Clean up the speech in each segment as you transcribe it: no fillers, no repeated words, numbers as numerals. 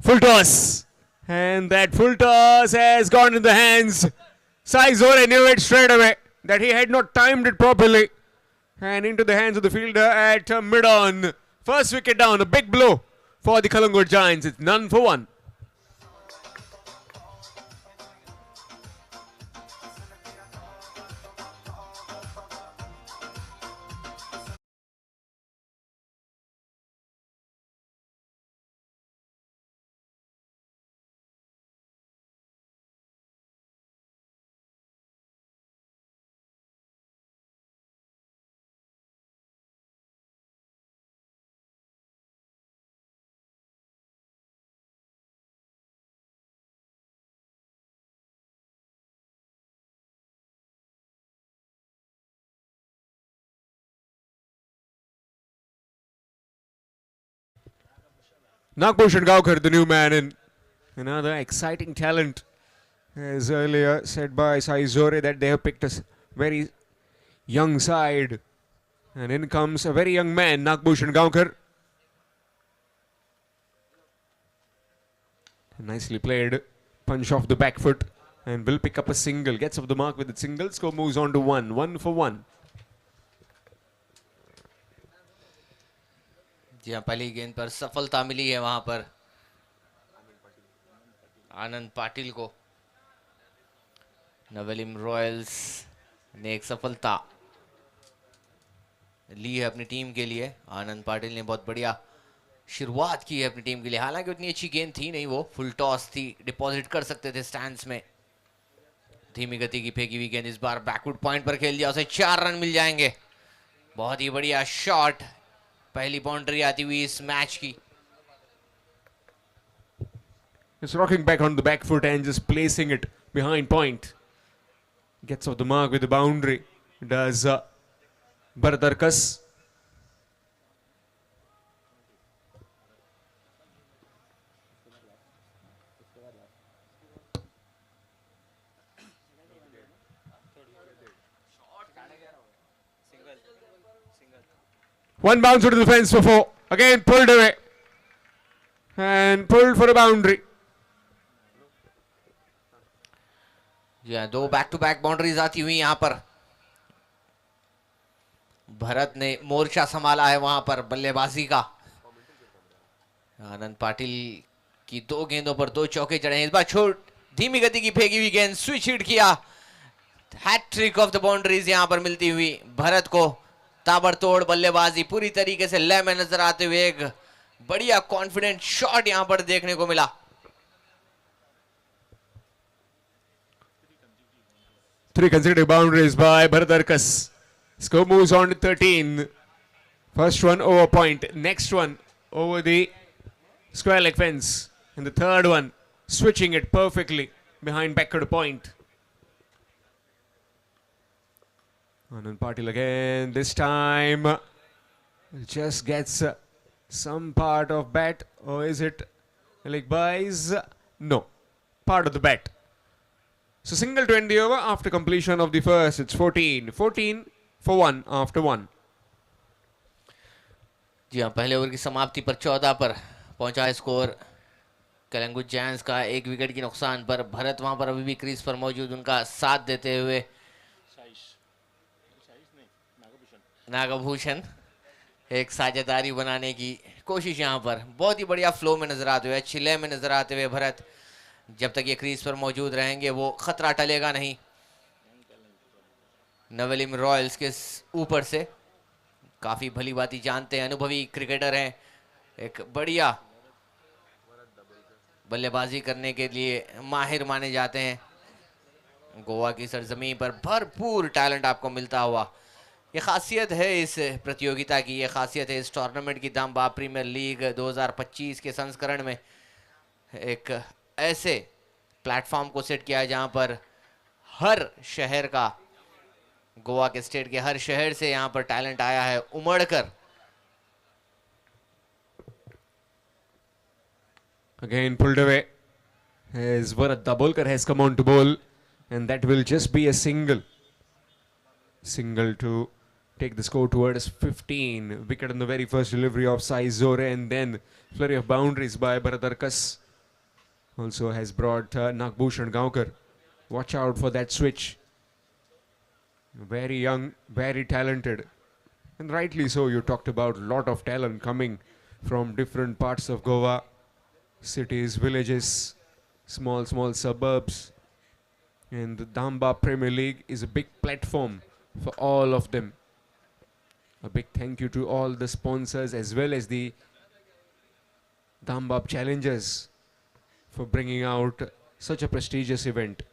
Full toss. And that full toss has gone in the hands. Sai Zore knew it straight away that he had not timed it properly. And into the hands of the fielder at mid-on. First wicket down, a big blow for the Collingwood Giants. It's none for one. Nagbhushan Gaukar, the new man in. Another exciting talent. As earlier said by Sai Zore that they have picked a very young side. And in comes a very young man, Nagbhushan Gaukar. Nicely played. Punch off the back foot. And will pick up a single. Gets off the mark with the single. Score moves on to 1. 1 for 1. जी हाँ, पहली गेंद पर सफलता मिली है वहां पर आनंद पाटिल को। Navelim Royals ने एक सफलता ली है अपनी टीम के लिए। आनंद पाटिल ने बहुत बढ़िया शुरुआत की है अपनी टीम के लिए। हालांकि उतनी अच्छी गेंद थी नहीं, वो फुल टॉस थी, डिपॉजिट कर सकते थे स्टैंड्स में। धीमी गति की फेंकी हुई गेंद इस बार बैकवुड पॉइंट पर खेल दिया, उसे 4 रन मिल जाएंगे। बहुत ही बढ़िया शॉट, पहली बाउंड्री आती हुई इस मैच की। Just rocking back on the back foot and just placing it behind point. Gets off the mark with the boundary. Does Bharat Arkas. One bounce to the fence for 4. Again pulled away. And pulled for a boundary. जी हाँ, 2 back to back boundaries आती हुई यहाँ पर। भरत ने मोर्चा संभाला है वहां पर बल्लेबाजी का। आनंद पाटिल की 2 गेंदों पर 2 चौके चढ़े हैं। इस बार छोट धीमी गति की फेंकी हुई गेंद स्विच हिट किया। हैट्रिक ऑफ द बाउंड्रीज यहां पर मिलती हुई भरत को। ताबड़तोड़ बल्लेबाजी पूरी तरीके से लय में नजर आते हुए एक बढ़िया कॉन्फिडेंट शॉट यहां पर देखने को मिला। 3 consecutive boundaries by Bharat Arkas. Score moves on to 13. First one over point. Next one over the square leg fence. And the third one switching it perfectly behind backward point. Anand Patil again. This time just gets some part of bat. Or is it leg buys? No. Part of the bat. So single to end the over after completion of the first. It's 14. 14 for 1 after 1. जी हाँ, पहले over की समाप्ति पर 14 पर पहुंचा score कलिंगुड giants का। 1 wicket की नुकसान पर भरत वहां पर अभी भी क्रीज पर मौजूद, उनका साथ देते हुए नागभूषण एक साझेदारी बनाने की कोशिश यहां पर। बहुत ही बढ़िया फ्लो में नजर आते हुए, अच्छी लय में नजर आते हुए भरत। जब तक ये क्रीज पर मौजूद रहेंगे वो खतरा टलेगा नहीं। नवेलिम रॉयल्स के ऊपर से काफी भली बाती जानते हैं, अनुभवी क्रिकेटर हैं, एक बढ़िया बल्लेबाजी करने के लिए माहिर माने जाते हैं। गोवा की सरजमीन पर भरपूर टैलेंट आपको मिलता हुआ, ये खासियत है इस प्रतियोगिता की, ये खासियत है इस टूर्नामेंट की। दामबा प्रीमियर लीग 2025 के संस्करण में एक ऐसे प्लेटफॉर्म को सेट किया है जहां पर हर शहर का, गोवा के स्टेट के हर शहर से यहां पर टैलेंट आया है उमड़कर। Again pulled away as Bharat Dabholkar has come on to bowl, and that will just be a single. Single to take the score towards 15. Wicket on the very first delivery of Sai Zore, and then flurry of boundaries by Bharatarkas also has brought Nagbhushan Gaonkar. Watch out for that switch. Very young, very talented, and rightly so. You talked about a lot of talent coming from different parts of Goa, cities, villages, small suburbs, and the Damba Premier League is a big platform for all of them. A big thank you to all the sponsors as well as the Dambab challengers for bringing out such a prestigious event.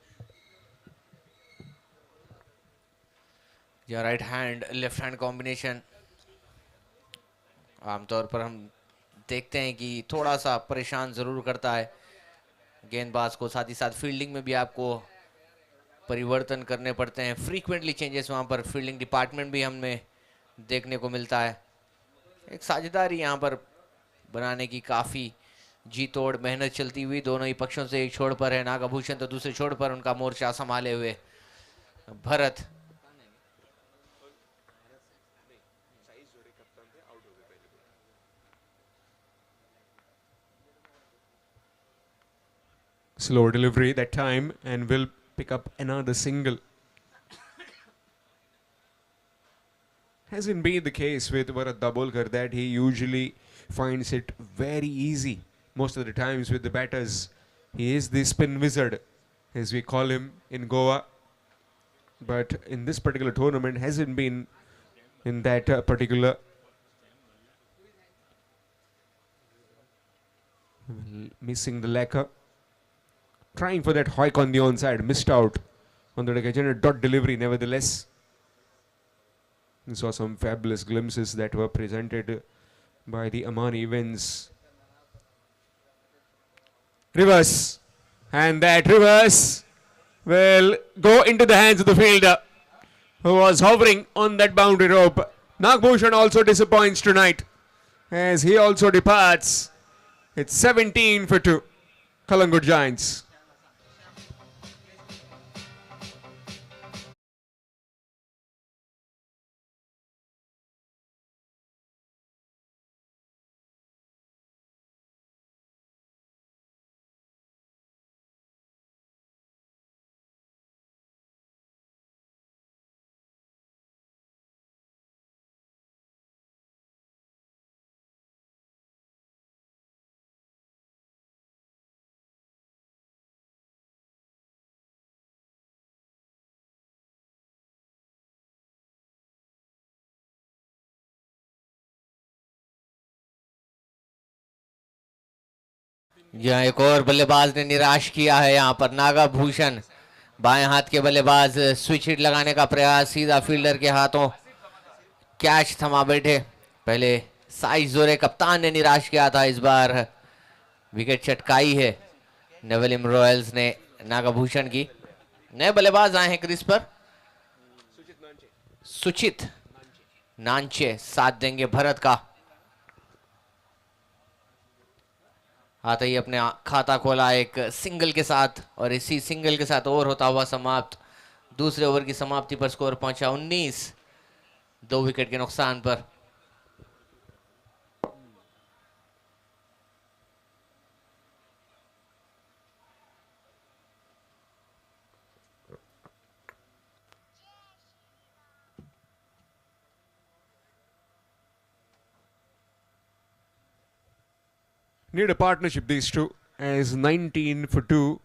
या right hand left hand combination आमतौर पर हम देखते हैं कि थोड़ा सा परेशान ज़रूर करता है गेंदबाज को, साथ ही साथ फील्डिंग में भी आपको परिवर्तन करने पड़ते हैं, फ्रीक्वेंटली चेंजेस वहाँ पर फील्डिंग डिपार्टमेंट भी हमें देखने को मिलता है। एक साझेदारी यहाँ पर बनाने की काफ़ी जी तोड़ मेहनत चलती हुई दोनों ही पक्षों से। एक छोर पर है नागभूषण तो दूसरे छोर पर उनका मोर्चा संभाले हुए Bharat. Slow delivery that time and will pick up another single. Hasn't been the case with Bharat Dabolkar that he usually finds it very easy most of the times with the batters. He is the spin wizard, as we call him in Goa. But in this particular tournament hasn't been in that particular missing the lacquer. Trying for that hoik on the onside, missed out on the occasion. Dot delivery nevertheless. We saw some fabulous glimpses that were presented by the Aman events. Reverse, and that reverse will go into the hands of the fielder who was hovering on that boundary rope. Nagbhushan also disappoints tonight as he also departs. It's 17 for 2. Kalangut Giants. यहाँ एक और बल्लेबाज ने निराश किया है यहाँ पर नागभूषण। बाएं हाथ के बल्लेबाज स्विच हिट लगाने का प्रयास, सीधा फील्डर के हाथों कैच थमा बैठे। पहले साई जोरे कप्तान ने निराश किया था, इस बार विकेट चटकाई है नेवलिम रॉयल्स ने नागभूषण की। नए बल्लेबाज आए हैं क्रीज पर, सुचित नांचे साथ देंगे भरत का। आते ही अपने खाता खोला एक सिंगल के साथ और इसी सिंगल के साथ ओवर होता हुआ समाप्त। दूसरे ओवर की समाप्ति पर स्कोर पहुंचा 19, 2 विकेट के नुकसान पर। Need a partnership, these two, as 19 for 2.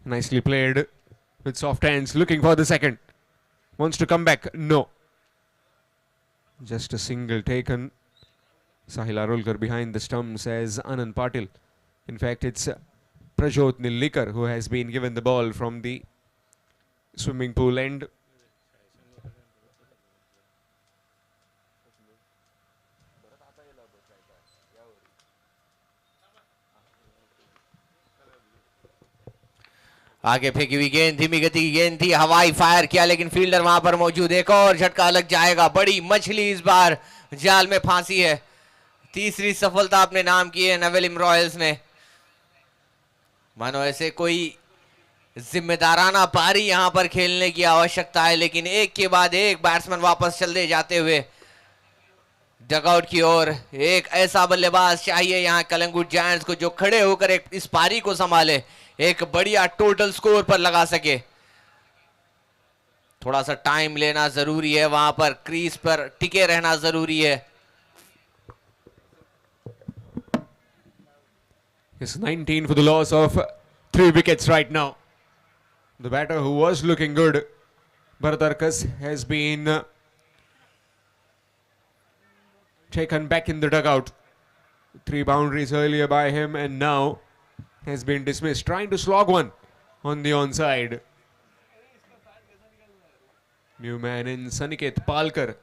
Nicely played with soft hands, looking for the second. Wants to come back. No. Just a single taken. Sahil Arolkar behind the stumps as Anand Patil. In fact, it's Prajot Nillikar who has been given the ball from the swimming pool end. आगे फेंकी हुई गेंद, धीमी गति की गेंद थी, हवाई फायर किया लेकिन फील्डर वहां पर मौजूद। एक और झटका लग जाएगा। बड़ी मछली इस बार जाल में फांसी है। तीसरी सफलता अपने नाम की है नवेलिम रॉयल्स ने। मानो ऐसे कोई जिम्मेदाराना पारी यहां पर खेलने की आवश्यकता है, लेकिन एक के बाद एक बैट्समैन वापस चलते जाते हुए डगआउट की ओर। एक ऐसा बल्लेबाज चाहिए यहां कलंगुट जायंट्स को जो खड़े होकर एक इस पारी को संभाले, एक बढ़िया टोटल स्कोर पर लगा सके। थोड़ा सा टाइम लेना जरूरी है, वहां पर क्रीज पर टिके रहना जरूरी है। It's 19 for the loss of 3 wickets right now. The batter who was looking good, Bharatarkas, has been taken back in the dugout. 3 boundaries earlier by him and now has been dismissed. Trying to slog one on the onside. New man in Saniket Palkar.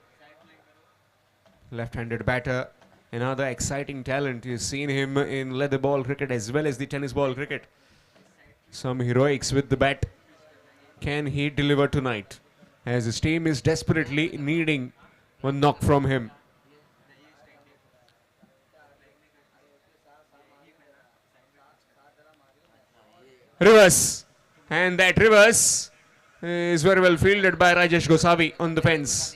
Left-handed batter. Another exciting talent. You've seen him in leather ball cricket as well as the tennis ball cricket. Some heroics with the bat. Can he deliver tonight? As his team is desperately needing one knock from him. Reverse. And that reverse is very well fielded by Rajesh Gosavi on the fence.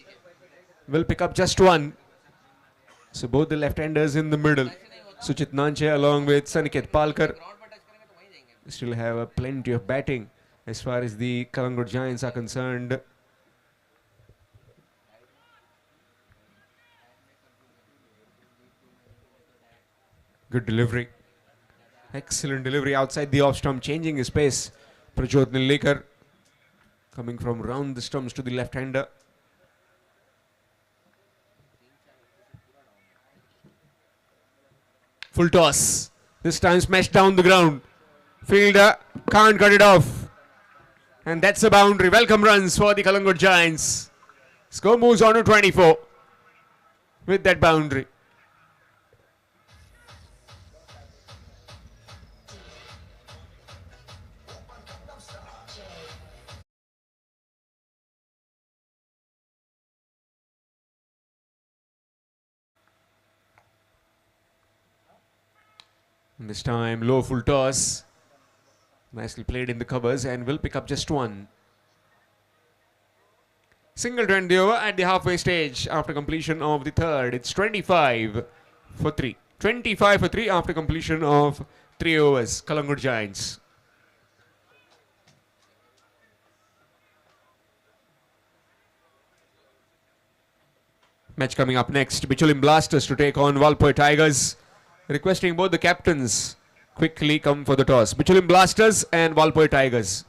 Will pick up just one. So both the left-handers in the middle. Suchit Nanche along with Saniket Palkar still have plenty of batting as far as the Kalangut Giants are concerned. Good delivery. Excellent delivery outside the off stump, changing his pace. Prajot Nilekar coming from round the stumps to the left-hander. Full toss. This time smashed down the ground. Fielder can't cut it off. And that's a boundary. Welcome runs for the Kalangut Giants. Score moves on to 24 with that boundary. And this time low full toss. Nicely played in the covers and will pick up just one. Single to end the over at the halfway stage after completion of the third. It's 25 for 3. 25 for 3 after completion of 3 overs. Kalangut Giants. Match coming up next. Bicholim Blasters to take on Walpoy Tigers. Requesting both the captains quickly come for the toss. Bicholim Blasters and Walpoy Tigers.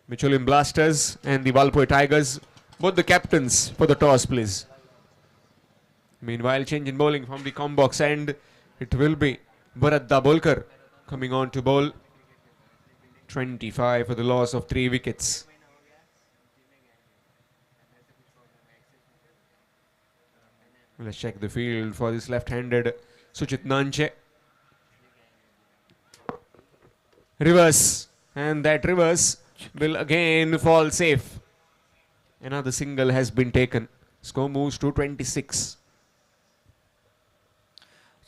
Bicholim Blasters and the Walpoy Tigers. Both the captains for the toss, please. Meanwhile, change in bowling from the Combox end. It will be Bharat Dabolkar coming on to bowl. 25 for the loss of 3 wickets. Let's check the field for this left-handed Suchit Nanche. Reverse. And that reverse will again fall safe. Another single has been taken. Score moves to 26.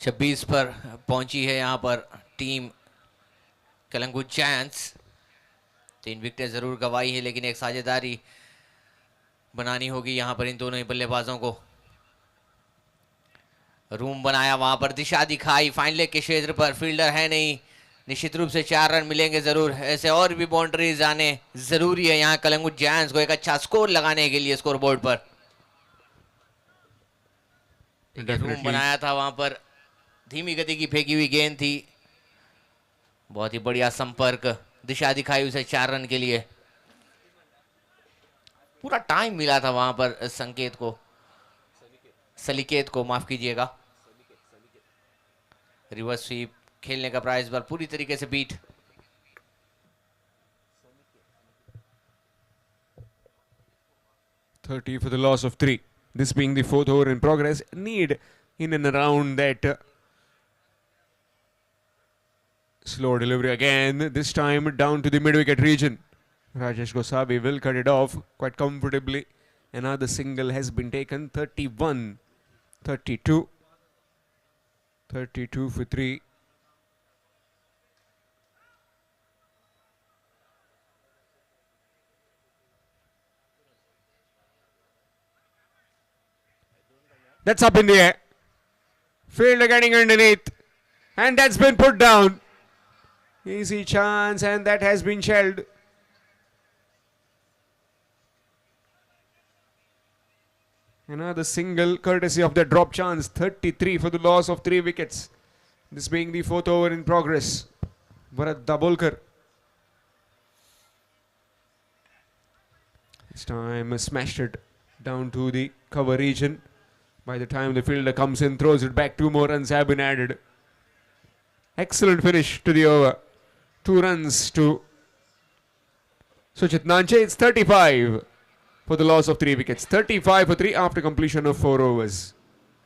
26 पर पहुंची है यहां पर team Calangute giants. 3 विकेटें जरूर गंवाई है, लेकिन एक साझेदारी बनानी होगी यहां पर इन दोनों ही बल्लेबाजों को। रूम बनाया, वहां पर दिशा दिखाई, फाइन लेग के क्षेत्र पर फील्डर है नहीं, निश्चित रूप से 4 रन मिलेंगे जरूर। ऐसे और भी बाउंड्रीज आने जरूरी है यहाँ कलंगुट जायंट्स को एक अच्छा स्कोर लगाने के लिए स्कोर बोर्ड पर। रूम बनाया था, वहां पर धीमी गति की फेंकी हुई गेंद थी, बहुत ही बढ़िया संपर्क, दिशा दिखाई उसे 4 रन के लिए। पूरा टाइम मिला था वहां पर संकेत को, सलिकेत को माफ कीजिएगा। रिवर्स स्वीप खेलने का प्राइस पर पूरी तरीके से beat. $30 for the loss of 3. This being the 4th over in progress. Need in and around that Slow delivery again, this time down to the mid-wicket region. Rajesh Gosabi will cut it off quite comfortably. Another single has been taken, 31, 32, 32 for 3. That's up in the air. Fielder getting underneath. And that's been put down. Easy chance, and that has been shelled. Another single courtesy of the drop chance. 33 for the loss of 3 wickets. This being the 4th over in progress. Bharat Dabolkar. This time smashed it down to the cover region. By the time the fielder comes in, throws it back, 2 more runs have been added. Excellent finish to the over. 2 runs to Suchit Nanche. It's 35 for the loss of 3 wickets. 35 for 3 after completion of 4 overs.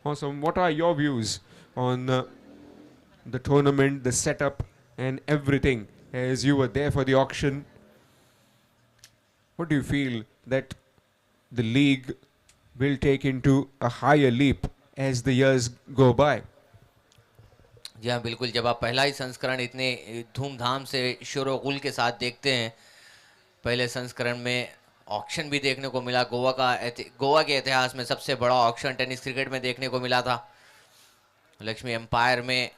Awesome. What are your views on the tournament, the setup and everything as you were there for the auction? What do you feel that the league will take into a higher leap as the years go by? जी हाँ बिल्कुल, जब आप पहला ही संस्करण इतने धूमधाम से शोर-ओ-गुल के साथ देखते हैं, पहले संस्करण में ऑक्शन भी देखने को मिला। गोवा के इतिहास में सबसे बड़ा ऑक्शन टेनिस क्रिकेट में देखने को मिला था। लक्ष्मी एम्पायर में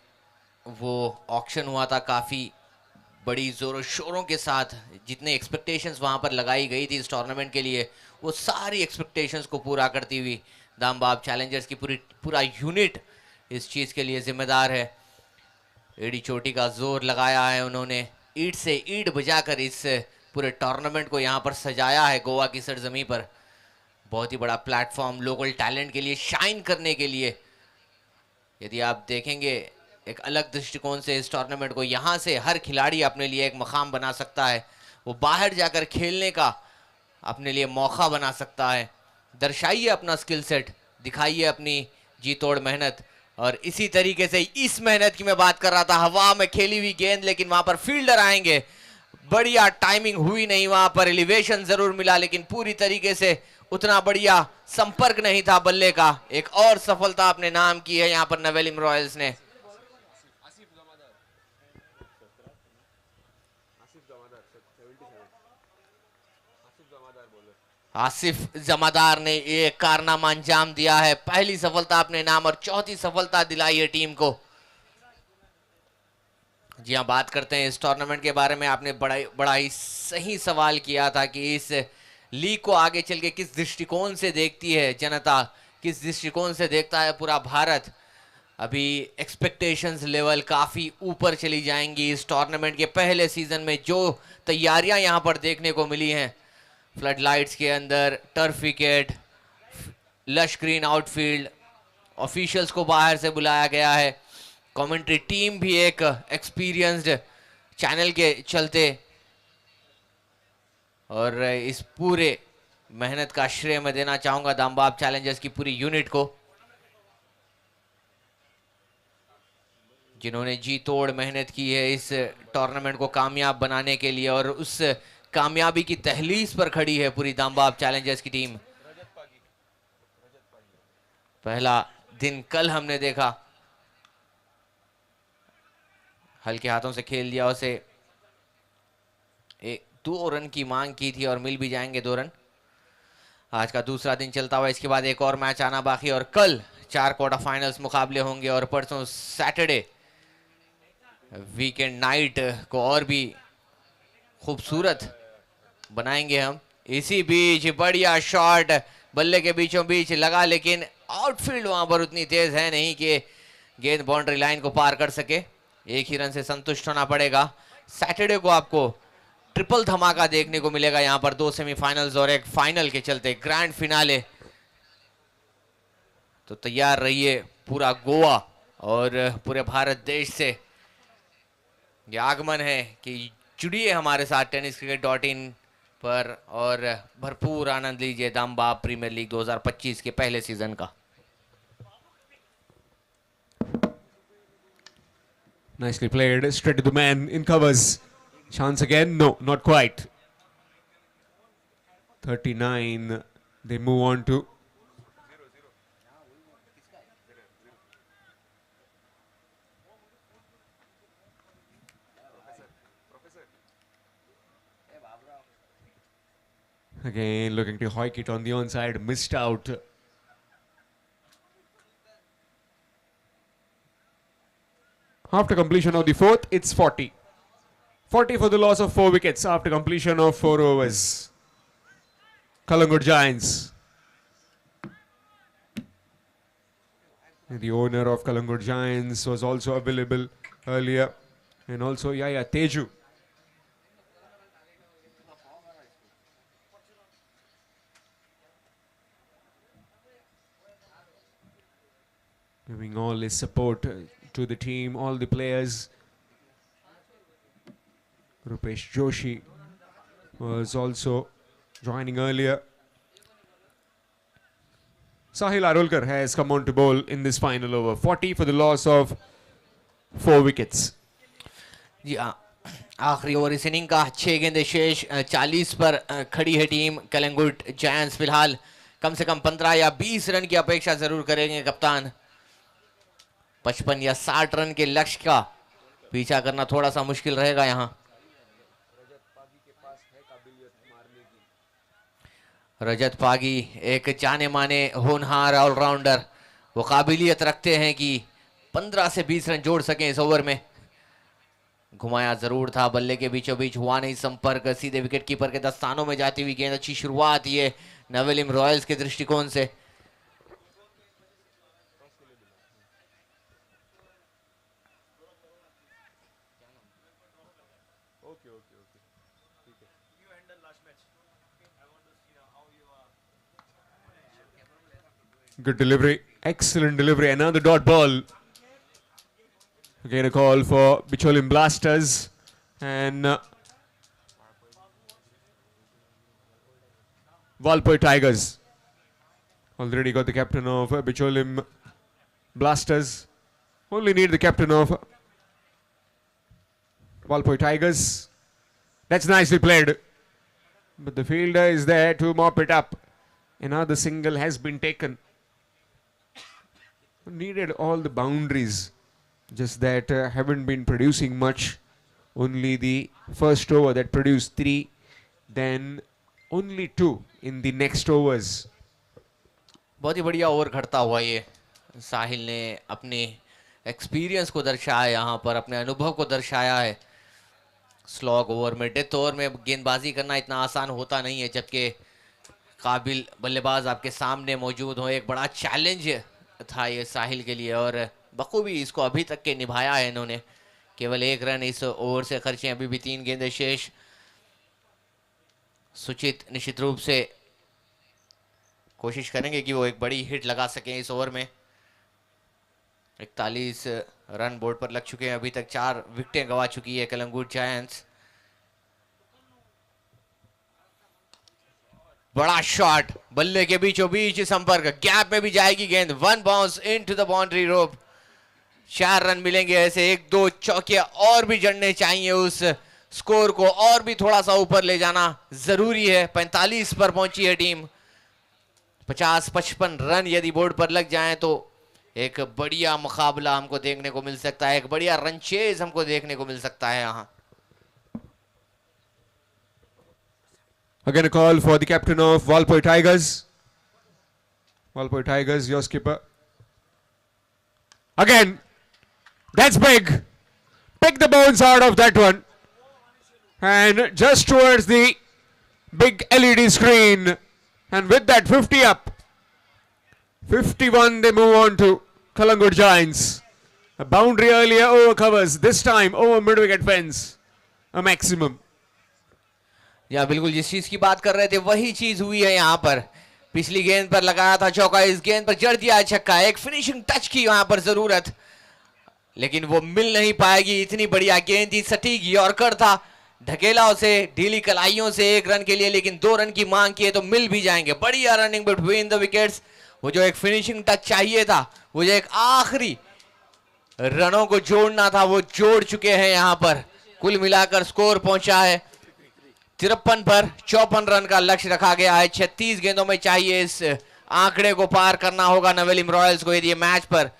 वो ऑक्शन हुआ था, काफ़ी बड़ी ज़ोरों शोरों के साथ। जितने एक्सपेक्टेशंस वहाँ पर लगाई गई थी इस टूर्नामेंट के लिए, वो सारी एक्सपेक्टेशंस को पूरा करती हुई दामबाब चैलेंजर्स की पूरा यूनिट इस चीज़ के लिए जिम्मेदार है। एडी चोटी का जोर लगाया है उन्होंने, ईंट से ईंट बजाकर इस पूरे टूर्नामेंट को यहाँ पर सजाया है गोवा की सरजमी पर। बहुत ही बड़ा प्लेटफॉर्म लोकल टैलेंट के लिए शाइन करने के लिए। यदि आप देखेंगे एक अलग दृष्टिकोण से इस टूर्नामेंट को, यहाँ से हर खिलाड़ी अपने लिए एक मकाम बना सकता है, वो बाहर जाकर खेलने का अपने लिए मौका बना सकता है। दर्शाइए अपना स्किल सेट, दिखाइए अपनी जी तोड़ मेहनत। और इसी तरीके से इस मेहनत की मैं बात कर रहा था, हवा में खेली हुई गेंद, लेकिन वहां पर फील्डर आएंगे। बढ़िया टाइमिंग हुई नहीं, वहां पर एलिवेशन जरूर मिला, लेकिन पूरी तरीके से उतना बढ़िया संपर्क नहीं था बल्ले का। एक और सफलता अपने नाम की है यहाँ पर नवेलिम रॉयल्स ने। आसिफ जमादार ने ये कारनामा अंजाम दिया है, पहली सफलता अपने नाम और चौथी सफलता दिलाई है टीम को। जी हाँ, बात करते हैं इस टूर्नामेंट के बारे में। आपने बड़ा ही सही सवाल किया था कि इस लीग को आगे चल के किस दृष्टिकोण से देखती है जनता, किस दृष्टिकोण से देखता है पूरा भारत। अभी एक्सपेक्टेशंस लेवल काफ़ी ऊपर चली जाएंगी इस टूर्नामेंट के पहले सीजन में। जो तैयारियां यहाँ पर देखने को मिली हैं, फ्लड लाइट्स के अंदर, turf wicket, lush green outfield, officials को बाहर से बुलाया गया है, कमेंट्री टीम भी एक एक्सपीरियंस्ड चैनल के चलते, और इस पूरे मेहनत का श्रेय मैं देना चाहूंगा दामबाब चैलेंजर्स की पूरी यूनिट को, जिन्होंने जी तोड़ मेहनत की है इस टूर्नामेंट को कामयाब बनाने के लिए। और उस कामयाबी की तहलीस पर खड़ी है पूरी दामबाब चैलेंजर्स की टीम। पहला दिन कल हमने देखा, हल्के हाथों से खेल दिया उसे। 2 रन की मांग की थी और मिल भी जाएंगे 2 रन। आज का दूसरा दिन चलता हुआ, इसके बाद एक और मैच आना बाकी, और कल 4 क्वार्टर फाइनल्स मुकाबले होंगे, और परसों सैटरडे वीकेंड नाइट को और भी खूबसूरत बनाएंगे हम। इसी बीच बढ़िया शॉट बल्ले के बीचों बीच लगा, लेकिन आउटफील्ड वहां पर उतनी तेज है नहीं कि गेंद बाउंड्री लाइन को पार कर सके। एक ही रन से संतुष्ट होना पड़ेगा। सैटरडे को आपको ट्रिपल धमाका देखने को मिलेगा यहाँ पर, 2 सेमीफाइनल्स और एक फाइनल के चलते ग्रैंड फिनाले। तो तैयार रहिए पूरा गोवा और पूरे भारत देश से ये आगमन है कि जुड़िए हमारे साथ tenniscricket.in पर और भरपूर आनंद लीजिए दामबाब प्रीमियर लीग 2025 के पहले सीजन का। Nicely played, straight to the man in covers. Chance again? No, not quite. 39. They move on to. Again, looking to hoik it on the onside, missed out. After completion of the fourth, it's 40. 40 for the loss of 4 wickets after completion of 4 overs. Collingwood Giants. The owner of Collingwood Giants was also available earlier. And also Yaya Teju. Giving all his support to the team, all the players. Rupesh Joshi was also joining earlier. Sahil Arulkar has come on to bowl in this final over. 40 for the loss of 4 wickets. जी हाँ, आखिरी over इस inning का 6 गेंदें शेष, 40 पर खड़ी है team कलिंगुड giants. फिलहाल कम से कम 15 या 20 रन की अपेक्षा जरूर करेंगे कप्तान। 55 या 60 रन के लक्ष्य का पीछा करना थोड़ा सा मुश्किल रहेगा यहाँ। रजत पागी एक जाने माने होनहार ऑलराउंडर, वो काबिलियत रखते हैं कि 15 से 20 रन जोड़ सकें इस ओवर में। घुमाया जरूर था, बल्ले के बीचों बीच हुआ नहीं संपर्क, सीधे विकेट कीपर के दस्तानों में जाती हुई गेंद। अच्छी शुरुआत ये नवेलिम रॉयल्स के दृष्टिकोण से। Good delivery, excellent delivery, another dot ball. Again a call for Bicholim Blasters and Valpoy Tigers. Already got the captain of Bicholim Blasters. Only need the captain of Valpoy Tigers. That's nicely played. But the fielder is there to mop it up. Another single has been taken. Needed all the boundaries, just that haven't been producing much. Only the first over that produced 3, then only 2 in the next overs. बहुत ही बढ़िया over खड़ता हुआ ये साहिल ने अपने experience को दर्शाया, यहाँ पर अपने अनुभव को दर्शाया है। स्लॉग ओवर में, डेथ ओवर में गेंदबाजी करना इतना आसान होता नहीं है, जबकि काबिल बल्लेबाज आपके सामने मौजूद हो। एक बड़ा चैलेंज था ये साहिल के लिए और बखूबी इसको अभी तक के निभाया है इन्होंने। केवल 1 रन इस ओवर से खर्चे, अभी भी 3 गेंदें शेष। सुचित निश्चित रूप से कोशिश करेंगे कि वो एक बड़ी हिट लगा सकें इस ओवर में। 41 रन बोर्ड पर लग चुके हैं, अभी तक 4 विकेटें गंवा चुकी है कलिंगुड जायंट्स। बड़ा शॉट, बल्ले के बीचों बीच संपर्क, गैप में भी जाएगी गेंद। 1 bounce into the boundary rope. 4 run मिलेंगे ऐसे, 1-2 चौके और भी जड़ने चाहिए, उस स्कोर को और भी थोड़ा सा ऊपर ले जाना जरूरी है। 45 पर पहुंची है टीम। 50-55 रन यदि बोर्ड पर लग जाएं तो एक बढ़िया मुकाबला हमको देखने को मिल सकता है, एक बढ़िया रन चेज हमको देखने को मिल सकता है यहाँ। Again a call for the captain of Valpoy Tigers. Valpoy Tigers, your skipper. Again, that's big. Pick the bones out of that one. And just towards the big LED screen. And with that 50 up. 51 they move on to Collingwood Giants. A boundary earlier over covers. This time over mid-wicket fence. A maximum. या बिल्कुल जिस चीज की बात कर रहे थे वही चीज हुई है यहाँ पर। पिछली गेंद पर लगाया था चौका, इस गेंद पर जड़ दिया है छक्का। एक फिनिशिंग टच की यहाँ पर जरूरत, लेकिन वो मिल नहीं पाएगी। इतनी बढ़िया गेंद थी, सटीक यॉर्कर था, ढकेला उसे ढीली कलाइयों से 1 रन के लिए, लेकिन 2 रन की मांग की है तो मिल भी जाएंगे। बढ़िया रनिंग बिटवीन द विकेट्स। वो जो एक फिनिशिंग टच चाहिए था, वो जो एक आखिरी रनों को जोड़ना था वो जोड़ चुके हैं यहां पर। कुल मिलाकर स्कोर पहुंचा है 53 पर। 54 रन का लक्ष्य रखा गया है। 36 गेंदों में चाहिए इस आंकड़े को पार करना होगा नवेलिम रॉयल्स को, यदि ये मैच पर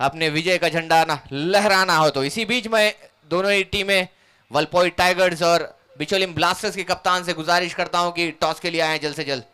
अपने विजय का झंडा ना लहराना हो तो। इसी बीच में दोनों ही टीमें, वलपोई टाइगर्स और बिचोलिम ब्लास्टर्स के कप्तान से गुजारिश करता हूं कि टॉस के लिए आए जल्द से जल्द।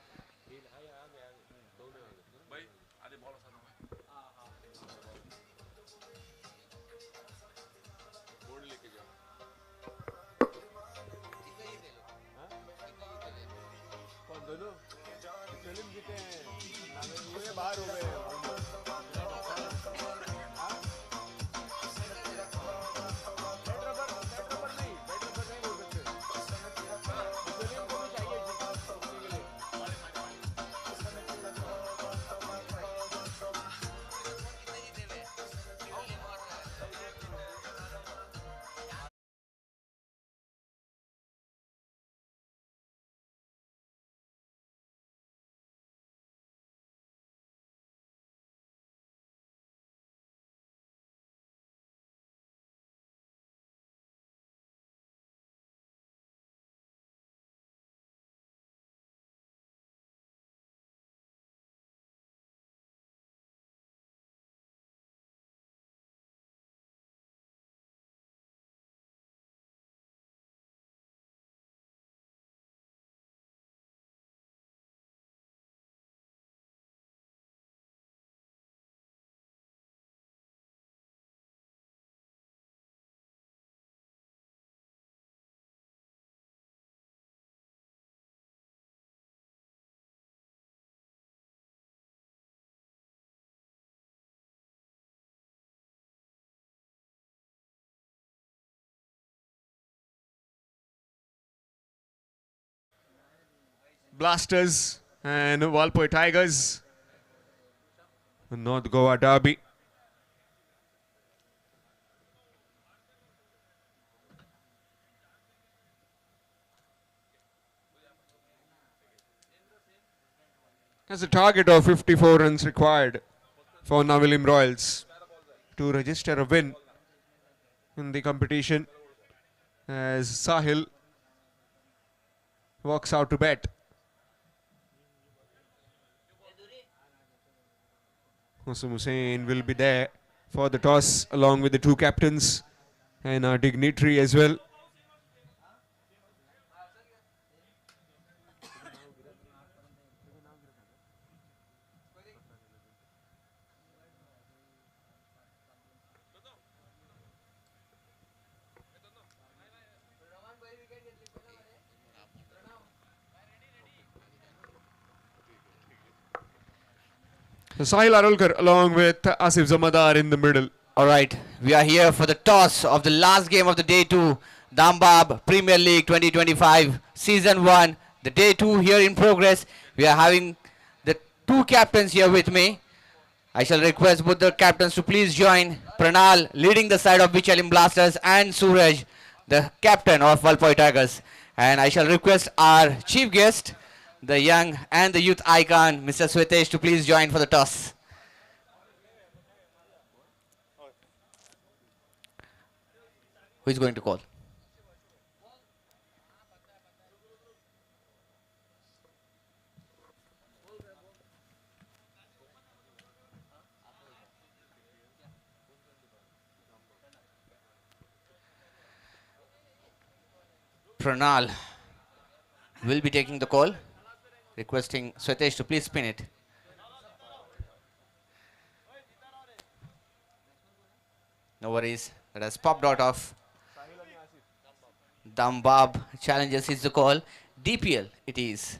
Blasters and Walpoi Tigers. North Goa Derby. Has a target of 54 runs required for Navalim Royals to register a win in the competition, as Sahil walks out to bat. Hosam Hussain will be there for the toss along with the two captains and our dignitary as well. Sahil Arulkar along with Asif Zamadar in the middle. All right, we are here for the toss of the last game of the day 2, Dambab Premier League 2025 Season 1. The day 2 here in progress. We are having the two captains here with me. I shall request both the captains to please join. Pranal leading the side of Bichalim Blasters and Suraj, the captain of Valpoi Tigers. And I shall request our chief guest, the young and the youth icon, Mr. Switesh, to please join for the toss. Who is going to call? Pranal will be taking the call, requesting Switesh to please spin it. No worries, that has popped out of Dambab challenges is the call. DPL it is.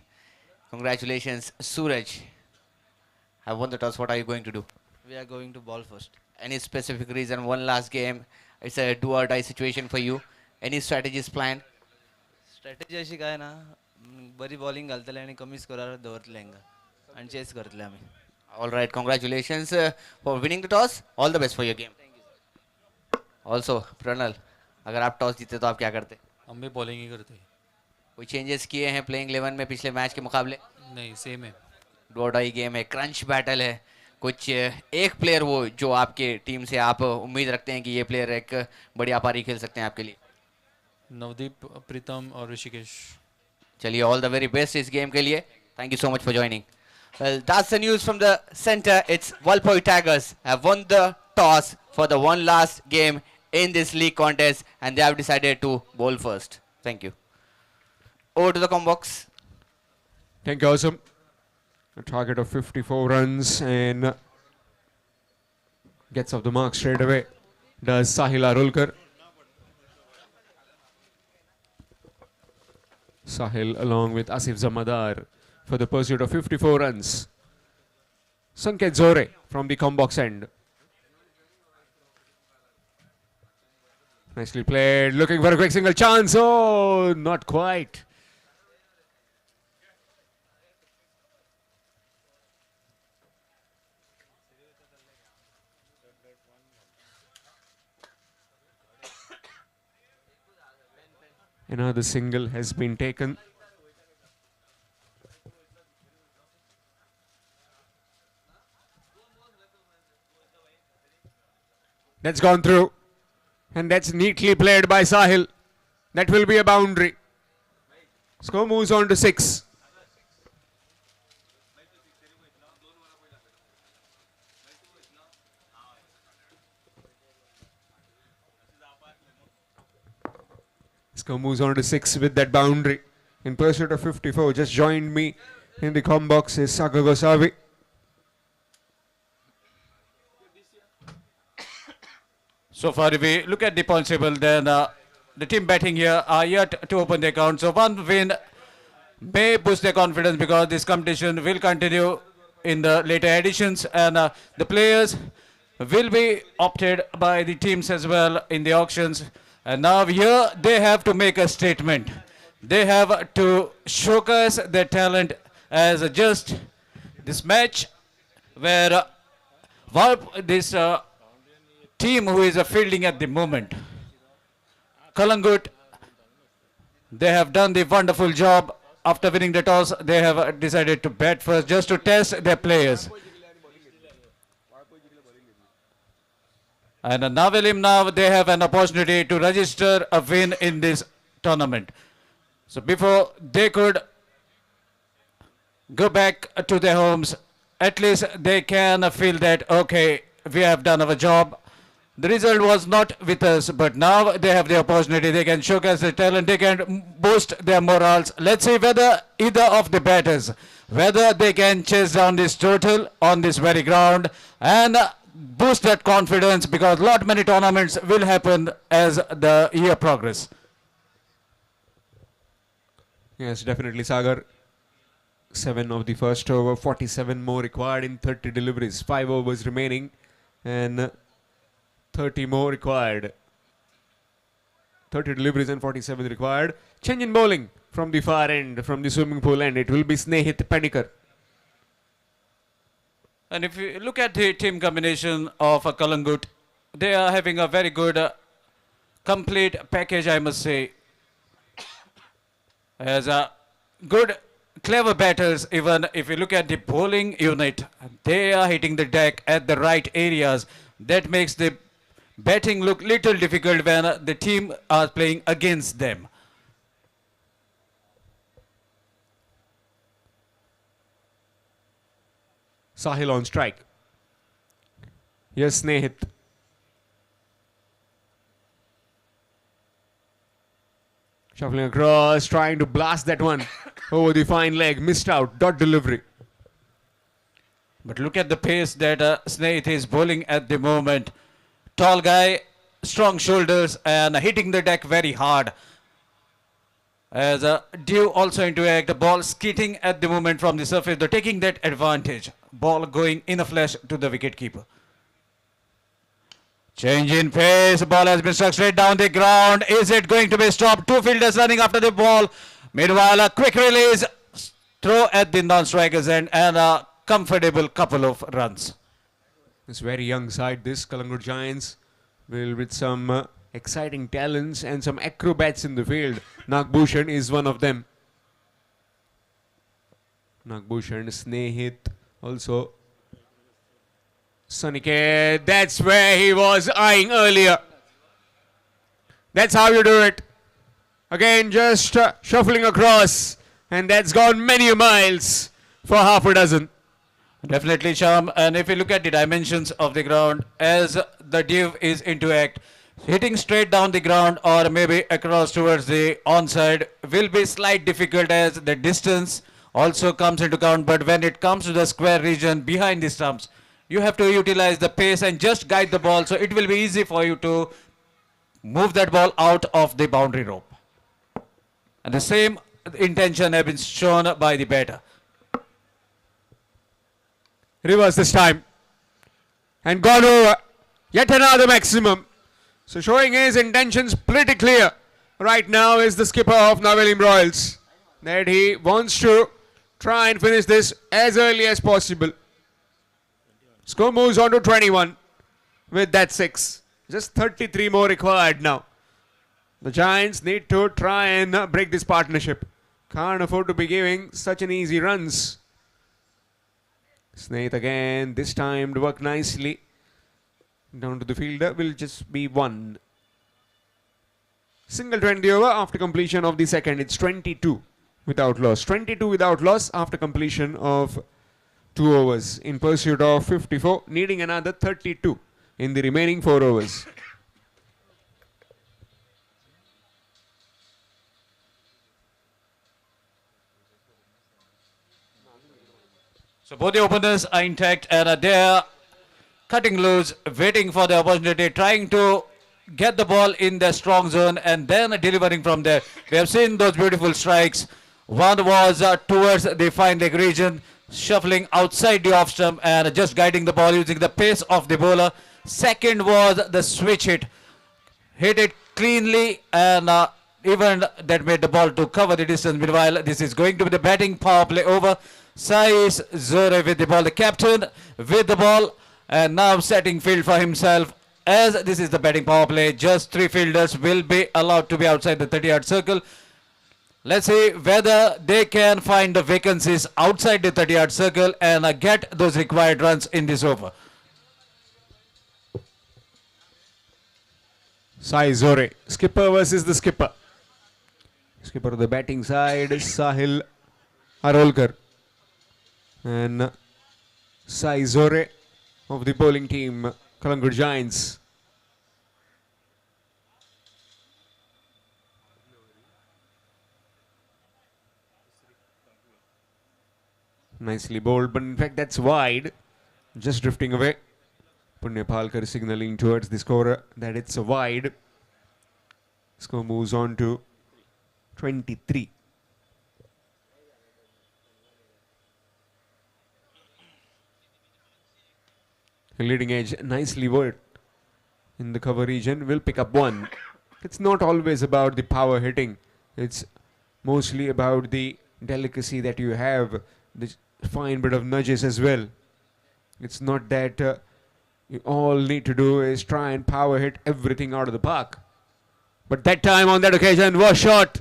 Congratulations, Suraj. Have won the toss. What are you going to do? We are going to ball first. Any specific reason? One last game. It's a do or die situation for you. Any strategies planned? Strategy अशी काय ना बरी bowling घालतले आणि कमी स्कोरार दवरतले हांकां आणि चेस करतले आमी. All right, congratulations for winning the toss. All the best for your game. Also, Pranal, अगर आप टॉस जीते तो आप क्या करते? हम भी बॉलिंग ही करते हैं. कोई चेंजेस किए हैं प्लेइंग 11 में पिछले मैच के मुकाबले? नहीं, सेम है. डू और डाई गेम है, क्रंच बैटल है, कुछ एक प्लेयर वो जो आपके टीम से आप उम्मीद रखते हैं कि ये प्लेयर एक बढ़िया पारी खेल सकते हैं आपके लिए? नवदीप, प्रीतम और ऋषिकेश। चलिए, ऑल द वेरी बेस्ट इस गेम के लिए. Thank you so much for joining. Well, that's the news from the center. It's Valpoi Tigers have won the toss for the one last game in this league contest, and they have decided to bowl first. Thank you. Over to the combox. Thank you, Awesome. A target of 54 runs and gets off the mark straight away. Does Sahil Arulkar. Sahil along with Asif Zamadar for the pursuit of 54 runs. Sanket Zore from the combox end. Nicely played, looking for a quick single chance. Oh, not quite. Another single has been taken. That's gone through. And that's neatly played by Sahil. That will be a boundary. Score moves on to 6. Score moves on to 6 with that boundary. In pursuit of 54, just joined me in the combox is Sagar Gosavi. So far, if we look at the points table, then the team batting here are yet to open the account. So one win may boost their confidence because this competition will continue in the later editions, and the players will be opted by the teams as well in the auctions. And now here they have to make a statement. They have to showcase their talent as just this match where this team who is fielding at the moment, Kalangut, they have done the wonderful job. After winning the toss, they have decided to bat first just to test their players. And now they have an opportunity to register a win in this tournament. So before they could go back to their homes, at least they can feel that, okay, we have done our job. The result was not with us, but now they have the opportunity. They can showcase their talent. They can boost their morals. Let's see whether either of the batters, whether they can chase down this total on this very ground and boost that confidence, because lot many tournaments will happen as the year progress. Yes, definitely, Sagar. 7 of the first over, 47 more required in 30 deliveries. 5 overs remaining and 30 more required. 30 deliveries and 47 required. Change in bowling from the far end, from the swimming pool end. It will be Snehit Panikar. And if you look at the team combination of Kalangut, they are having a very good complete package, I must say. As a good, clever batters, even if you look at the bowling unit, they are hitting the deck at the right areas. That makes the batting look little difficult when the team are playing against them. Sahil on strike. Yes, Snehit. Shuffling across, trying to blast that one over the fine leg. Missed out. Dot delivery. But look at the pace that Snehit is bowling at the moment. Tall guy, strong shoulders, and hitting the deck very hard. As due also into act, the ball skidding at the moment from the surface, they're taking that advantage. Ball going in a flash to the wicketkeeper. Change in pace, ball has been struck straight down the ground. Is it going to be stopped? Two fielders running after the ball. Meanwhile, a quick release, throw at the non-striker's end, and a comfortable couple of runs. This very young side, this Kalangut Giants, will with some exciting talents and some acrobats in the field. Nagbhushan is one of them. Nagbhushan, Snehit also Sunny K, that's where he was eyeing earlier. That's how you do it. Again, just shuffling across, and that's gone many miles for half a dozen. Definitely, Sham. And if you look at the dimensions of the ground, as the div is into act, hitting straight down the ground or maybe across towards the onside will be slight difficult as the distance also comes into count. But when it comes to the square region behind the stumps, you have to utilize the pace and just guide the ball. So it will be easy for you to move that ball out of the boundary rope. And the same intention has been shown by the batter. Reverse this time. And gone over. Yet another maximum. So showing his intentions pretty clear. Right now is the skipper of Navelim Royals. That he wants to try and finish this as early as possible. Score moves on to 21 with that 6. Just 33 more required now. The Giants need to try and break this partnership. Can't afford to be giving such an easy runs. Snaith again, this time to work nicely. Down to the fielder will just be 1. Single 20 over after completion of the second. It's 22 without loss. 22 without loss after completion of 2 overs. In pursuit of 54, needing another 32 in the remaining 4 overs. So both the openers are intact and they are cutting loose, waiting for the opportunity, trying to get the ball in the strong zone and then delivering from there. We have seen those beautiful strikes. One was towards the fine leg region, shuffling outside the off stump and just guiding the ball using the pace of the bowler. Second was the switch hit. Hit it cleanly and even that made the ball to cover the distance. Meanwhile, this is going to be the batting power play over. Sais Zore with the ball, the captain with the ball, and now setting field for himself. As this is the batting power play, just 3 fielders will be allowed to be outside the 30-yard circle. Let's see whether they can find the vacancies outside the 30-yard circle and get those required runs in this over. Sai Zore, skipper versus the skipper. Skipper of the batting side is Sahil Arolkar. And Sai Zore of the bowling team, Kalangur Giants. Nicely bowled, but in fact that's wide. Just drifting away. Punya Palkar signaling towards the scorer that it's a wide. Score moves on to 23. Leading edge nicely worked in the cover region will pick up 1. It's not always about the power hitting. It's mostly about the delicacy that you have, the fine bit of nudges as well. It's not that you all need to do is try and power hit everything out of the park. But that time on that occasion was shot,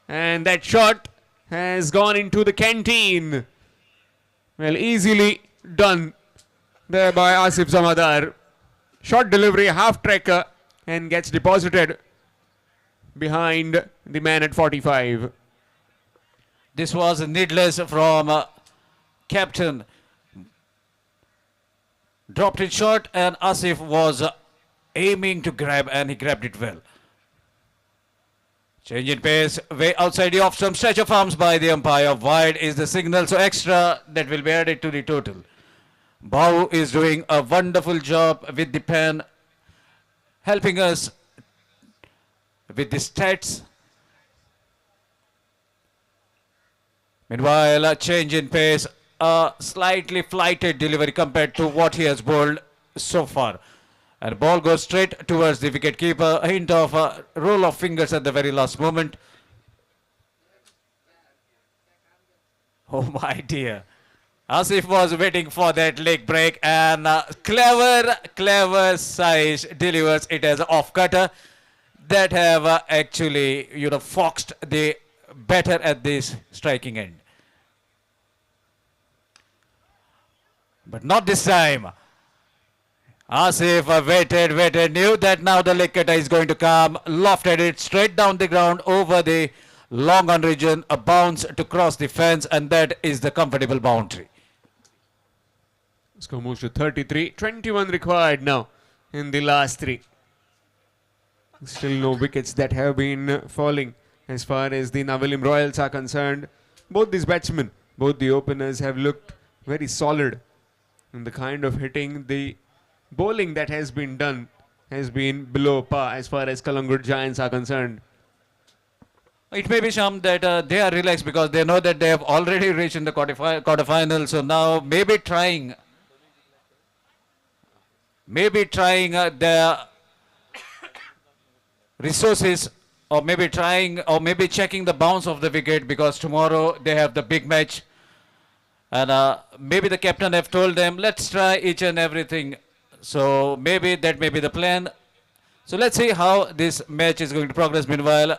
and that shot has gone into the canteen. Well, easily done there by Asif Zamadar. Short delivery, half tracker, and gets deposited behind the man at 45. This was needless from captain. Dropped it short and Asif was aiming to grab and he grabbed it well. Change in pace, way outside the off-stump, stretch of arms by the umpire. Wide is the signal, so extra that will be added to the total. Bau is doing a wonderful job with the pen, helping us with the stats. Meanwhile, a change in pace, a slightly flighted delivery compared to what he has bowled so far. And the ball goes straight towards the wicket keeper. A hint of a roll of fingers at the very last moment. Oh my dear. Asif was waiting for that leg break and clever Sais delivers it as an off-cutter that have actually, foxed the batter at this striking end. But not this time. Asif waited, knew that now the leg cutter is going to come, lofted it straight down the ground over the long on region, a bounce to cross the fence, and that is the comfortable boundary. Score moves to 33. 21 required now in the last three. Still no wickets that have been falling as far as the Navelim Royals are concerned. Both these batsmen, both the openers have looked very solid. And the kind of hitting, the bowling that has been done has been below par as far as Kalangut Giants are concerned. It may be, Sham, that they are relaxed because they know that they have already reached in the quarterfinal. So now maybe trying their resources, or maybe checking the bounce of the wicket, because tomorrow they have the big match. And maybe the captain have told them, let's try each and everything. So maybe that may be the plan. So let's see how this match is going to progress. Meanwhile,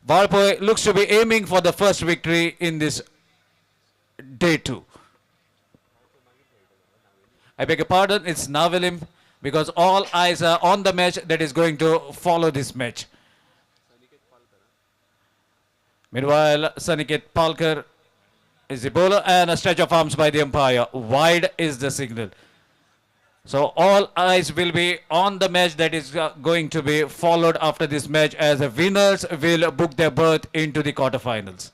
Valpoy looks to be aiming for the first victory in this day 2. I beg your pardon, it's Navelim, because all eyes are on the match that is going to follow this match. Meanwhile, Saniket Palkar is the bowler, and a stretch of arms by the umpire. Wide is the signal. So all eyes will be on the match that is going to be followed after this match, as the winners will book their berth into the quarterfinals.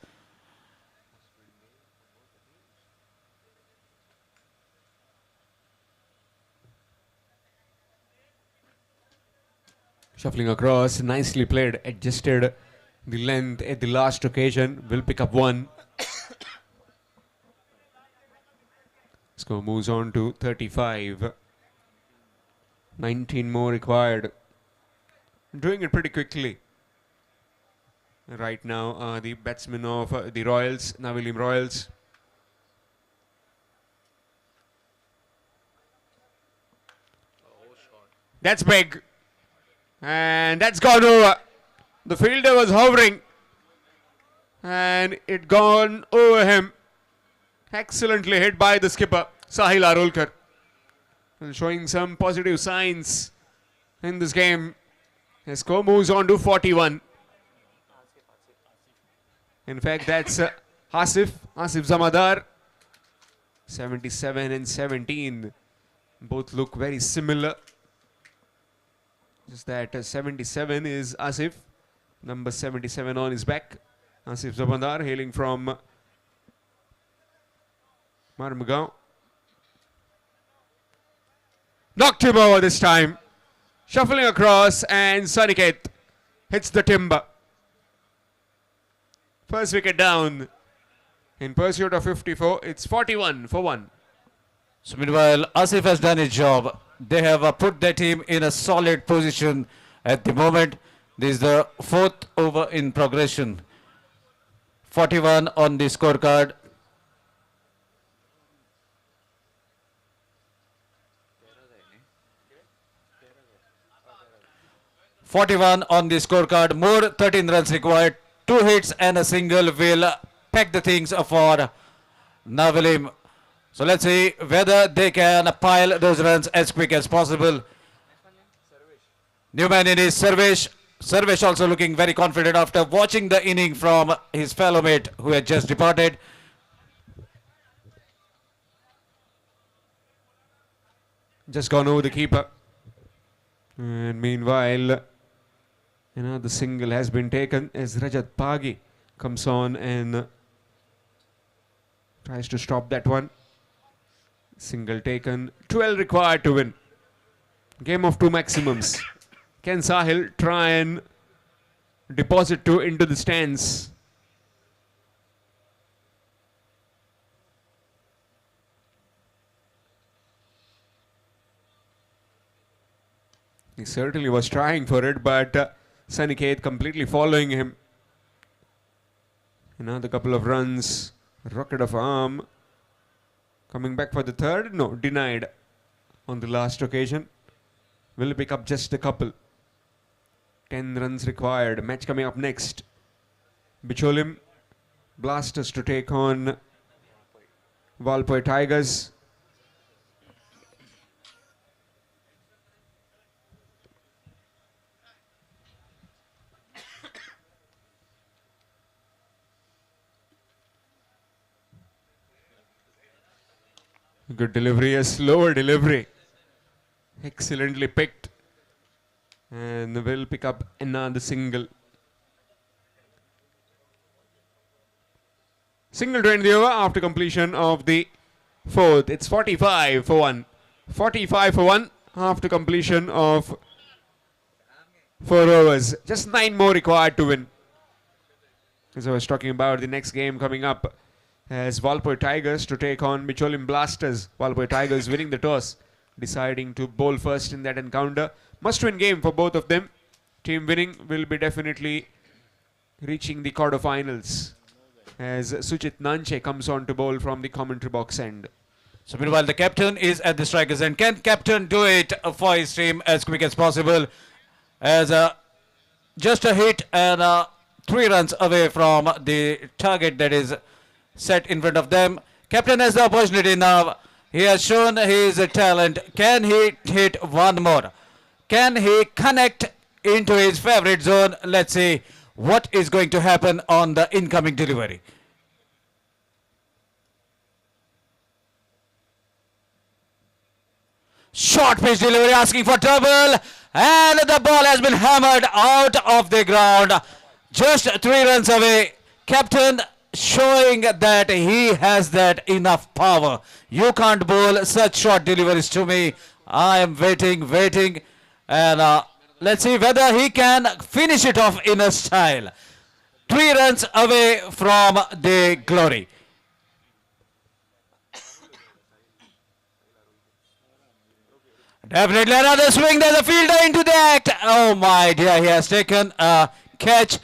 Shuffling across, nicely played, adjusted the length at the last occasion, will pick up one. Score moves on to 35. 19 more required. Doing it pretty quickly. Right now, the batsmen of the Royals, Navelim Royals. That's big. And that's gone over. The fielder was hovering. And it gone over him. Excellently hit by the skipper, Sahil Arolkar. And showing some positive signs in this game. His score moves on to 41. In fact, that's Asif Zamadar. 77 and 17. Both look very similar. Just that 77 is Asif. Number 77 on his back. Asif Zamadar, hailing from Marmugao. Knocked him over this time. Shuffling across, and Saniket hits the timber. First wicket down. In pursuit of 54, it's 41 for 1. So meanwhile, Asif has done his job. They have put their team in a solid position at the moment. This is the 4th over in progression. 41 on the scorecard. .41 on the scorecard. More 13 runs required. 2 hits and a single will pack the things for Navelim. So let's see whether they can pile those runs as quick as possible. New man in is Sarvesh. Sarvesh also looking very confident after watching the inning from his fellow mate who had just departed. Just gone over the keeper. And meanwhile, the single has been taken as Rajat Pagi comes on and tries to stop that one. Single taken. 12 required to win. Game of 2 maximums. Can Sahil try and deposit 2 into the stands? He certainly was trying for it, but Saniket completely following him. Another couple of runs. Rocket of arm. Coming back for the third? No, denied on the last occasion. Will pick up just a couple. 10 runs required. Match coming up next. Bicholim Blasters to take on Valpoy Tigers. Good delivery, a slower delivery. Excellently picked. And will pick up another single. Single to end the over after completion of the fourth. It's 45 for 1. 45 for 1 after completion of 4 overs. Just 9 more required to win. As I was talking about, the next game coming up as Valpoy Tigers to take on Bicholim Blasters. Valpoy Tigers winning the toss, deciding to bowl first in that encounter. Must-win game for both of them. Team winning will be definitely reaching the quarterfinals as Suchit Nanche comes on to bowl from the commentary box end. So meanwhile, the captain is at the strikers end. Can captain do it for his team as quick as possible? As just a hit and 3 runs away from the target that is set in front of them. Captain has the opportunity now. He has shown his talent. Can he hit one more? Can he connect into his favorite zone? Let's see what is going to happen on the incoming delivery. Short pitch delivery asking for trouble, and the ball has been hammered out of the ground. Just 3 runs away. Captain showing that he has that enough power. You can't bowl such short deliveries to me. I am waiting, and let's see whether he can finish it off in a style. 3 runs away from the glory. Definitely another swing. There's a fielder into the act. Oh my dear, he has taken a catch.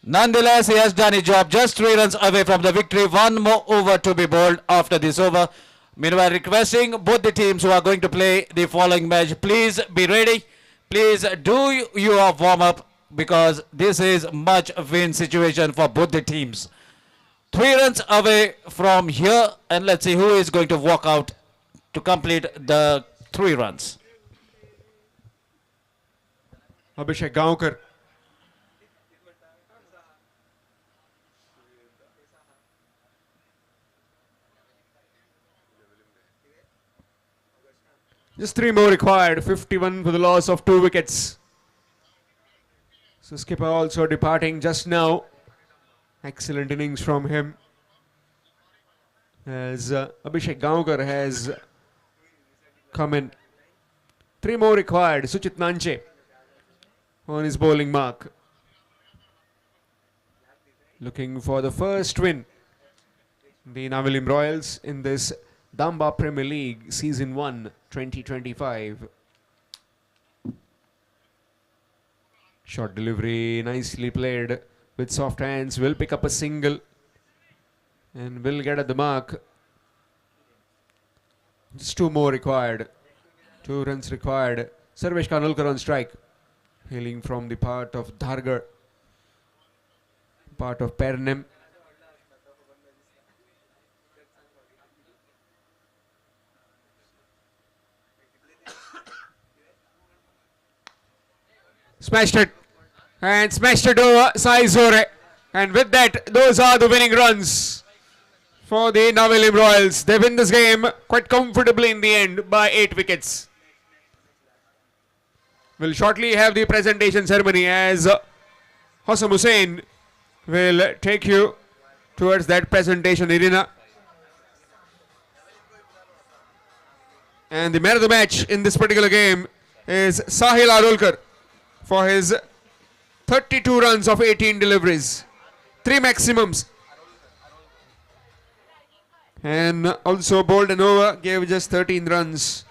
Nonetheless, he has done his job. Just 3 runs away from the victory. 1 more over to be bowled after this over. Meanwhile, requesting both the teams who are going to play the following match, please be ready. Please do your warm-up because this is much win situation for both the teams. 3 runs away from here, and let's see who is going to walk out to complete the 3 runs. Abhishek Gaonkar. Just 3 more required. 51 for the loss of 2 wickets. So skipper also departing just now. Excellent innings from him. As Abhishek Gaonkar has come in. 3 more required. Suchit Nanche on his bowling mark. Looking for the first win. The Navilim Royals in this Damba Premier League Season 1 2025. Short delivery, nicely played with soft hands. Will pick up a single and will get at the mark. Just 2 more required. 2 runs required. Sarvesh Kanolkar on strike. Hailing from the part of Dhargar. Part of Pernem. Smashed it. And smashed it over Sai Zore. And with that, those are the winning runs for the Navilim Royals. They win this game quite comfortably in the end by 8 wickets. We'll shortly have the presentation ceremony as Hossam Hussain will take you towards that presentation arena. And the man of the match in this particular game is Sahil Arolkar for his 32 runs of 18 deliveries. 3 maximums. And also bowled an over, gave just 13 runs.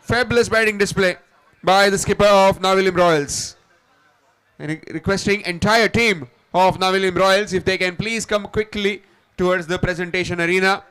Fabulous batting display by the skipper of Navilim Royals. And requesting entire team of Navilim Royals if they can please come quickly towards the presentation arena.